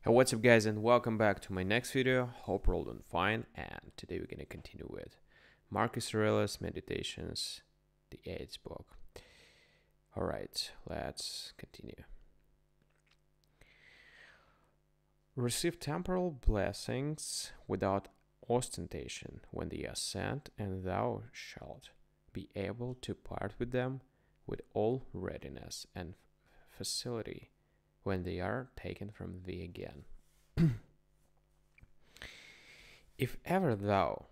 Hey, what's up guys, and welcome back to my next video. Hope you're all doing fine, and today we're gonna continue with Marcus Aurelius Meditations, the 8th book. Alright, let's continue. Receive temporal blessings without ostentation when they are sent, and thou shalt be able to part with them with all readiness and facility when they are taken from thee again. If ever thou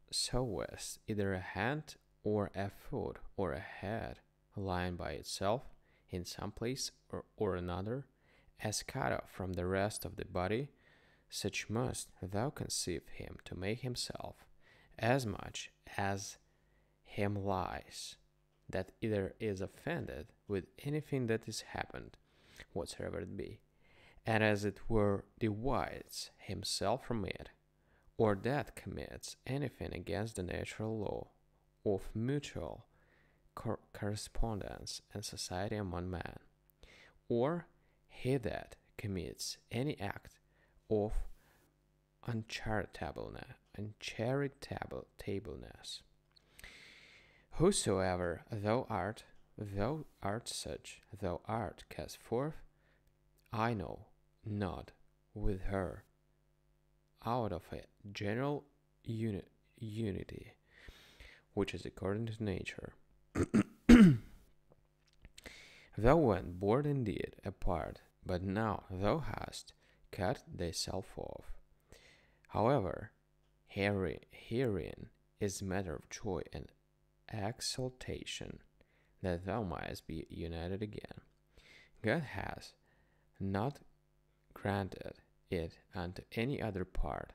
sowest either a hand or a foot or a head lying by itself in some place or another, as cut off from the rest of the body, such must thou conceive him to make himself as much as him lies, that either is offended with anything that is happened, whatsoever it be, and as it were divides himself from it, or that commits anything against the natural law of mutual correspondence and society among men, or he that commits any act of uncharitableness. Whosoever thou art such, thou art cast forth, I know not, with her, out of a general unity, which is according to nature. Thou wert born indeed apart, but now thou hast cut thyself off. However, herein is matter of joy and exultation, that thou mightest be united again. God has not granted it unto any other part,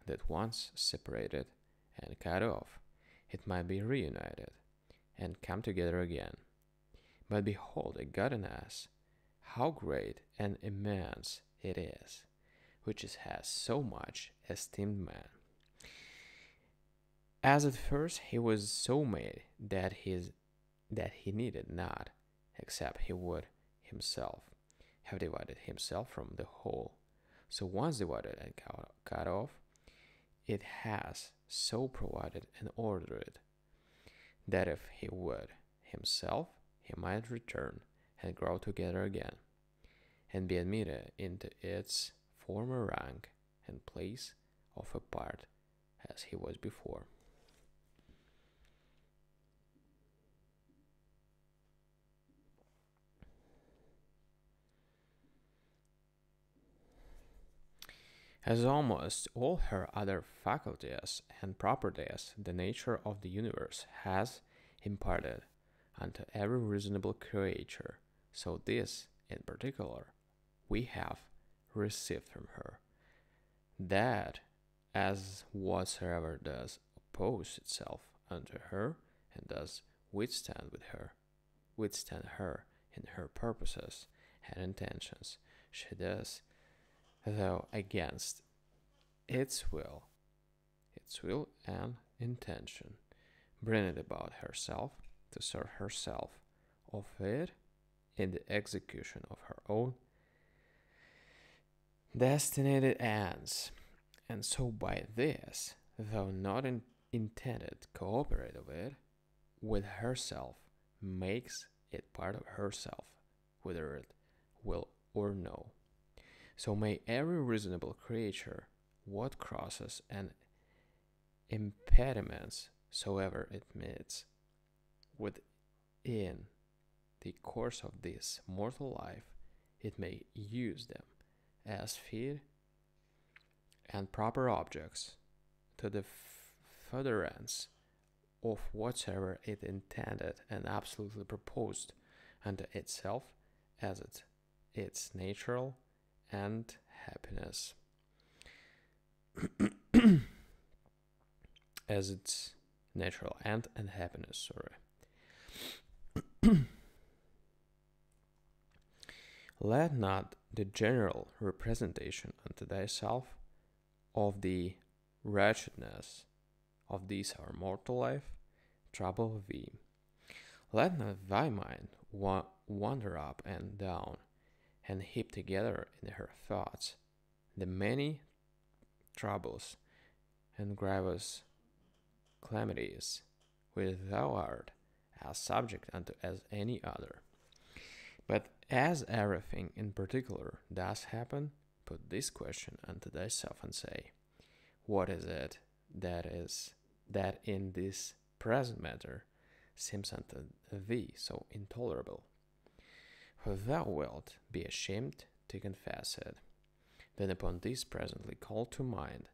that once separated and cut off, it might be reunited and come together again. But behold, a God in us, how great and immense it is, which has so much esteemed man. As at first he was so made that he needed not, except he would himself have divided himself from the whole. So once divided and cut off, it has so provided and ordered it, that if he would himself, he might return and grow together again, and be admitted into its former rank and place of a part as he was before. As almost all her other faculties and properties, the nature of the universe has imparted unto every reasonable creature, so this, in particular, we have received from her, that as whatsoever does oppose itself unto her, and does withstand her in her purposes and intentions, she does, though against its will and intention, bring it about herself to serve herself of it in the execution of her own destinated ends, and so by this, though not intended cooperate of it with herself, makes it part of herself, whether it will or no. So may every reasonable creature, what crosses and impediments soever it meets within the course of this mortal life, it may use them as fit and proper objects to the furtherance of whatsoever it intended and absolutely proposed unto itself as its natural and happiness. As its natural end and happiness, Let not the general representation unto thyself of the wretchedness of this our mortal life trouble thee. Let not thy mind wander up and down and heap together in her thoughts the many troubles and grievous calamities which thou art as subject unto as any other. But as everything in particular does happen, put this question unto thyself and say, what is it that in this present matter seems unto thee so intolerable? For thou wilt be ashamed to confess it. Then upon this presently call to mind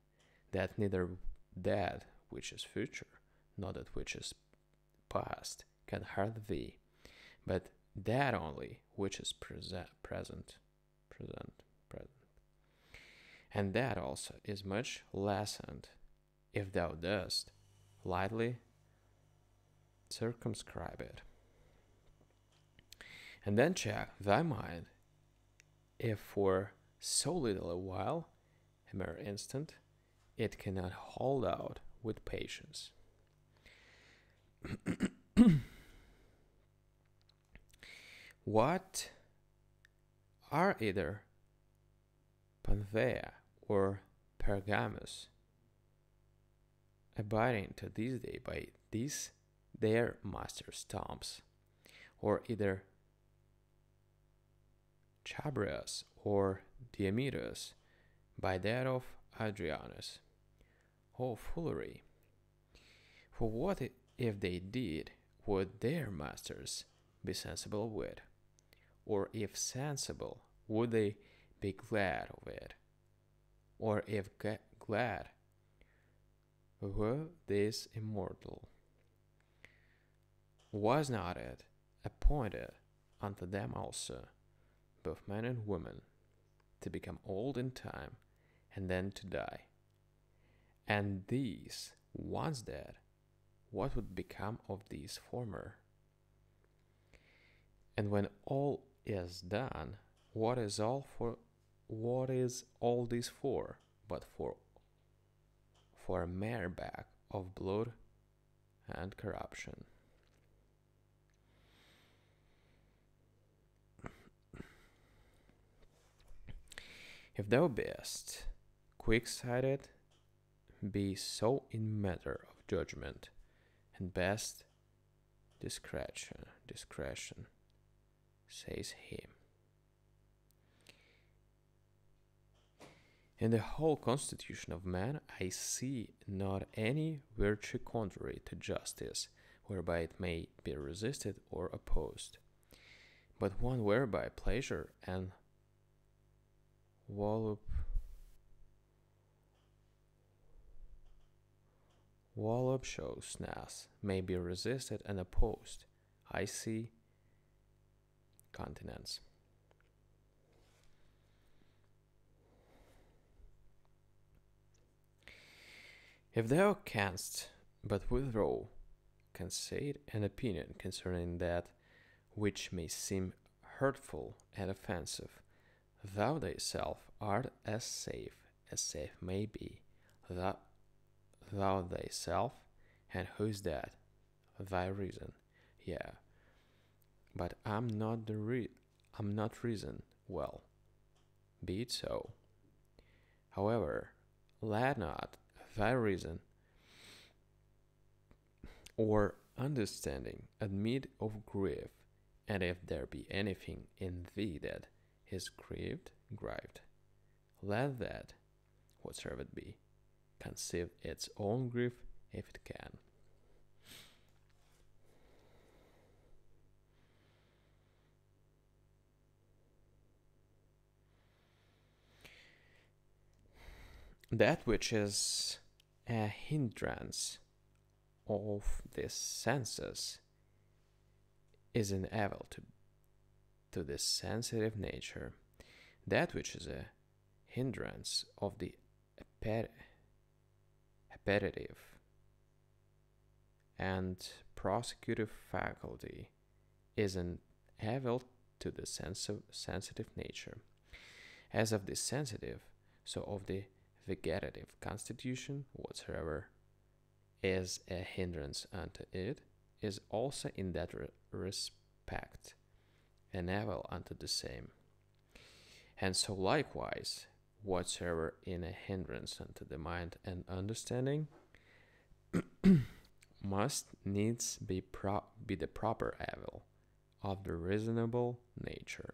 that neither that which is future, nor that which is past, can hurt thee, but that only which is present. And that also is much lessened if thou dost lightly circumscribe it. And then check thy mind if for so little a while, a mere instant, it cannot hold out with patience. What are either Panthea or Pergamus abiding to this day by these their master's tombs, or either Chabrias or Diomedes by that of Adrianus? Oh, foolery! For what if they did, would their masters be sensible of it? Or if sensible, would they be glad of it? Or if glad, were this immortal? Was not it appointed unto them also, both men and women, to become old in time, and then to die? And these, once dead, what would become of these former? And when all is done, what is all this for, but for a mere bag of blood and corruption? If thou beest quick-sighted, be so in matter of judgment, and best discretion, says he. In the whole constitution of man, I see not any virtue contrary to justice, whereby it may be resisted or opposed, but one whereby pleasure and voluptuousness may be resisted and opposed. I see continence. If thou canst but withdraw conceit and opinion concerning that which may seem hurtful and offensive, thou thyself art as safe may be. Thou thyself, and who is that? Thy reason. Yeah, but I'm not reason. Well, be it so. However, let not thy reason or understanding admit of grief, and if there be anything in thee that is grieved, let that, whatsoever it be, conceive its own grief if it can. That which is a hindrance of the senses is an evil to the sensitive nature. That which is a hindrance of the appetitive and prosecutive faculty is an evil to the sensitive nature. As of the sensitive, so of the vegetative constitution, whatsoever is a hindrance unto it, is also in that respect an evil unto the same. And so likewise, whatsoever in a hindrance unto the mind and understanding must needs be the proper evil of the reasonable nature.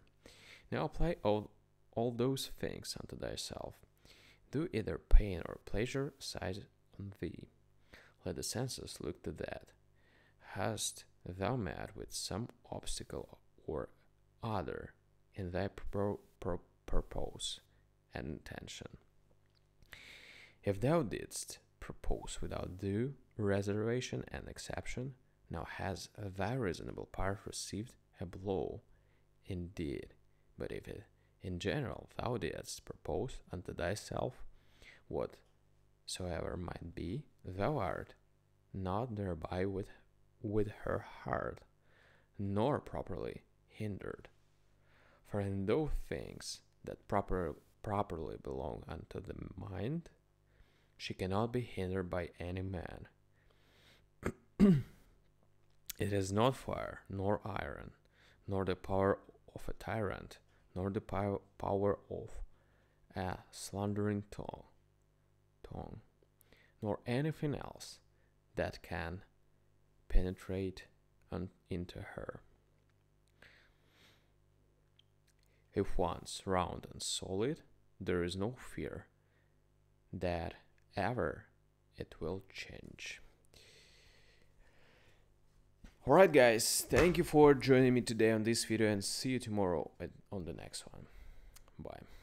Now apply all those things unto thyself. Do either pain or pleasure side on thee. Let the senses look to that. Hast thou met with some obstacle or other in thy purpose and intention? If thou didst propose without due reservation and exception, now has thy reasonable part received a blow indeed. But if in general thou didst propose unto thyself whatsoever might be, thou art not thereby with her heart, nor properly hindered. For in those things that properly belong unto the mind, she cannot be hindered by any man. It is not fire, nor iron, nor the power of a tyrant, nor the power of a slandering tongue, nor anything else that can penetrate into her. If once round and solid, there is no fear that ever it will change. Alright guys, thank you for joining me today on this video, and see you tomorrow on the next one. Bye.